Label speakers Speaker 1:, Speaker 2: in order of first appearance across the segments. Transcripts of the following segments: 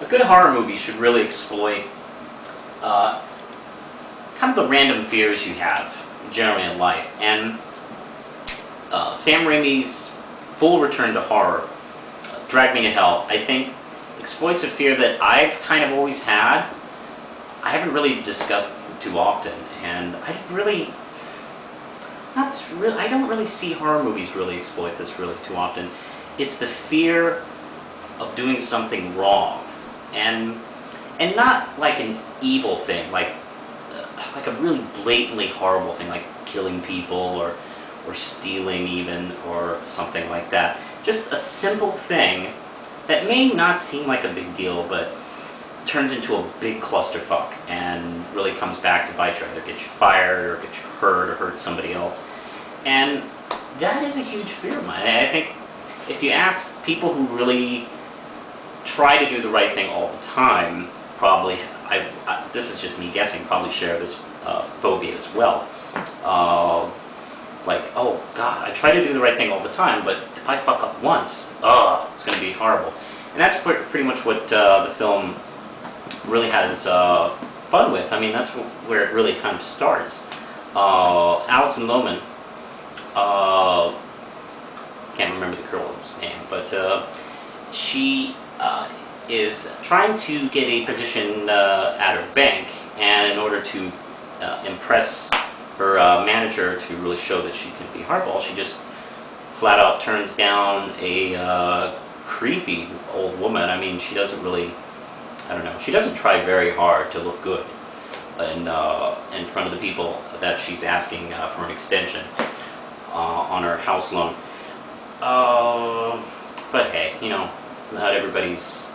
Speaker 1: a good horror movie should really exploit kind of the random fears you have generally in life. And Sam Raimi's full return to horror, Drag Me to Hell, I think exploits a fear that I've kind of always had. I haven't really discussed too often, and I don't really see horror movies really exploit this really too often. It's the fear of doing something wrong, and not like an evil thing, like a really blatantly horrible thing, like killing people or stealing even, or something like that. Just a simple thing that may not seem like a big deal, but turns into a big clusterfuck and really comes back to bite you, either get you fired or get you hurt or hurt somebody else. And that is a huge fear of mine. I think if you ask people who really try to do the right thing all the time, probably, this is just me guessing, probably share this phobia as well. Like, oh God, I try to do the right thing all the time, but if I fuck up once, it's going to be horrible. And that's pretty much what the film really has fun with. I mean, that's where it really kind of starts. Alison Lohman, can't remember the girl's name, but she is trying to get a position at her bank, and in order to impress her manager to really show that she can be hardball, she just flat out turns down a creepy old woman. I mean, she doesn't really, I don't know, she doesn't try very hard to look good in front of the people that she's asking for an extension on her house loan. But hey, you know, not everybody's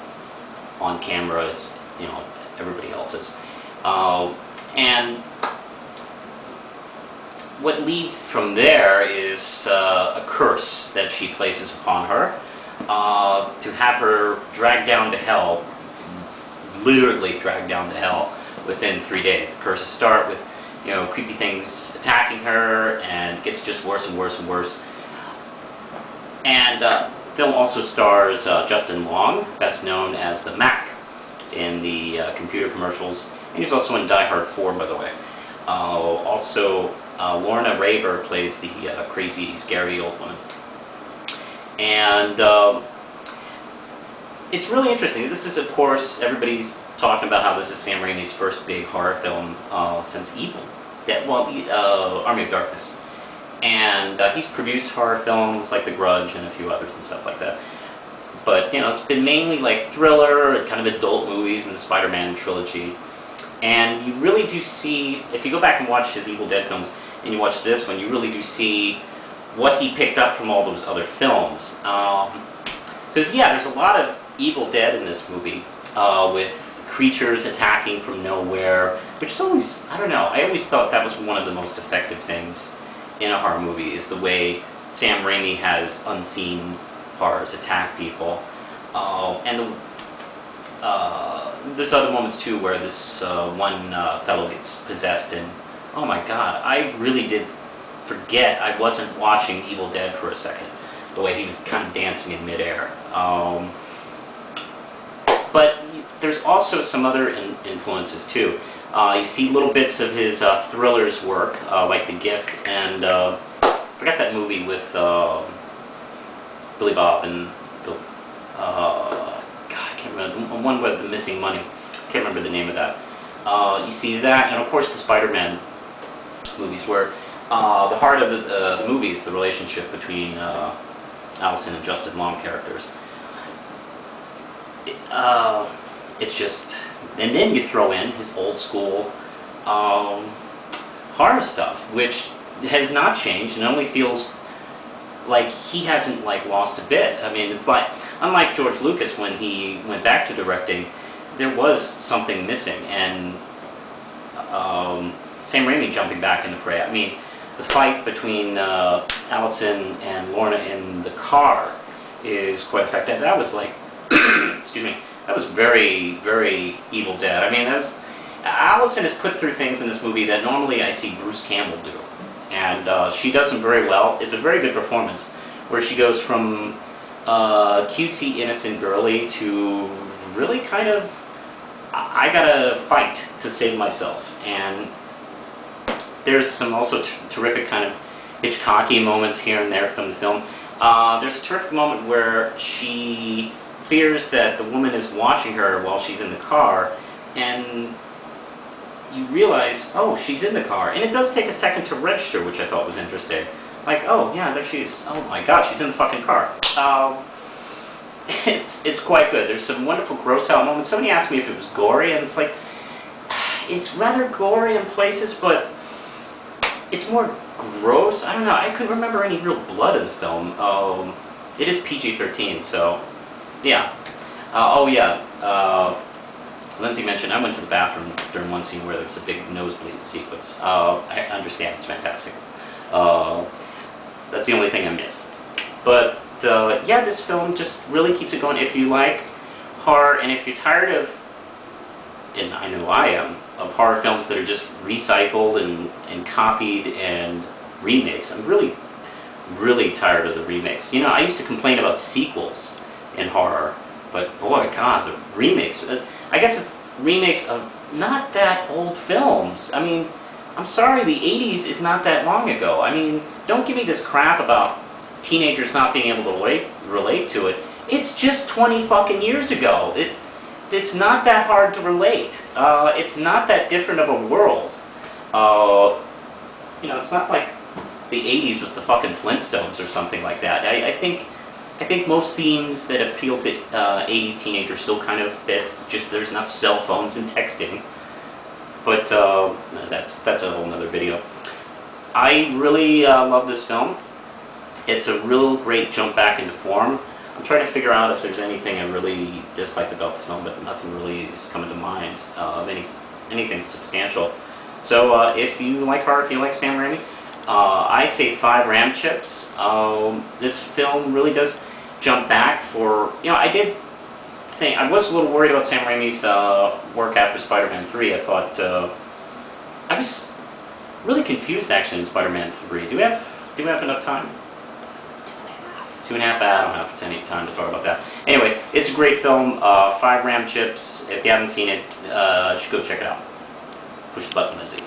Speaker 1: on camera, it's, you know, everybody else's. And what leads from there is a curse that she places upon her, to have her dragged down to hell, literally dragged down to hell within 3 days. The curses start with, you know, creepy things attacking her, and it gets just worse and worse and worse. And the film also stars Justin Long, best known as the Mac in the computer commercials, and he's also in Die Hard 4, by the way. Also, Lorna Raver plays the crazy, scary old woman. And it's really interesting. This is, of course, everybody's talking about how this is Sam Raimi's first big horror film since Evil Dead, Army of Darkness. And he's produced horror films like The Grudge and a few others and stuff like that. But, you know, it's been mainly like thriller and kind of adult movies in the Spider-Man trilogy. And you really do see, if you go back and watch his Evil Dead films, and you watch this one, you really do see what he picked up from all those other films. Because, yeah, there's a lot of Evil Dead in this movie, with creatures attacking from nowhere, which is always, I don't know, I always thought that was one of the most effective things in a horror movie, is the way Sam Raimi has unseen horrors attack people. And there's other moments too where this one fellow gets possessed, and oh my God, I really did forget I wasn't watching Evil Dead for a second, the way he was kind of dancing in midair. But there's also some other influences too. You see little bits of his thrillers work, like The Gift, and I forgot that movie with Billy Bob and Bill, God, I can't remember, one with the missing money, I can't remember the name of that. You see that, and of course the Spider-Man movies, where the heart of the movie is the relationship between Allison and Justin Long characters. It's just, and then you throw in his old school horror stuff, which has not changed and only feels like he hasn't lost a bit. I mean, it's like, unlike George Lucas when he went back to directing, there was something missing, and Sam Raimi jumping back in the fray. I mean, the fight between Allison and Lorna in the car is quite effective. That was like, excuse me, that was very, very Evil Dead. I mean, Allison has put through things in this movie that normally I see Bruce Campbell do. And she does them very well. It's a very good performance, where she goes from cutesy, innocent girly to really kind of, I gotta fight to save myself. And there's some also terrific kind of Hitchcocky moments here and there from the film. There's a terrific moment where she fears that the woman is watching her while she's in the car, and you realize, oh, she's in the car. And it does take a second to register, which I thought was interesting. Like, oh, yeah, there she is. Oh my god, she's in the fucking car. It's quite good. There's some wonderful gross out moments. Somebody asked me if it was gory, and it's like, it's rather gory in places, but it's more gross. I don't know. I couldn't remember any real blood in the film. It is PG-13, so yeah. Oh yeah. Lindsay mentioned I went to the bathroom during one scene where there's a big nosebleed sequence. I understand. It's fantastic. That's the only thing I missed. But yeah, this film just really keeps it going. If you like horror, and if you're tired of, and I know I am, of horror films that are just recycled and copied and remakes. I'm really tired of the remakes. You know, I used to complain about sequels in horror, but boy, God, the remakes. I guess it's remakes of not that old films. I mean, I'm sorry, the 80s is not that long ago. I mean, don't give me this crap about teenagers not being able to relate to it. It's just 20 fucking years ago. It's not that hard to relate. It's not that different of a world. You know, it's not like the 80s was the fucking Flintstones or something like that. I think most themes that appeal to 80s teenagers still kind of fits. Just there's not cell phones and texting. But that's a whole nother video. I really love this film. It's a real great jump back into form. I'm trying to figure out if there's anything I really disliked about the film, but nothing really is coming to mind of anything substantial. So if you like horror, if you like Sam Raimi, I say 5 Ram chips. This film really does jump back for, you know, I was a little worried about Sam Raimi's work after Spider-Man 3. I thought, I was really confused actually in Spider-Man 3. Do we have enough time? 2.5. I don't have any time to talk about that. Anyway, it's a great film. 5 Ram chips. If you haven't seen it, you should go check it out. Push the button, Lindsay.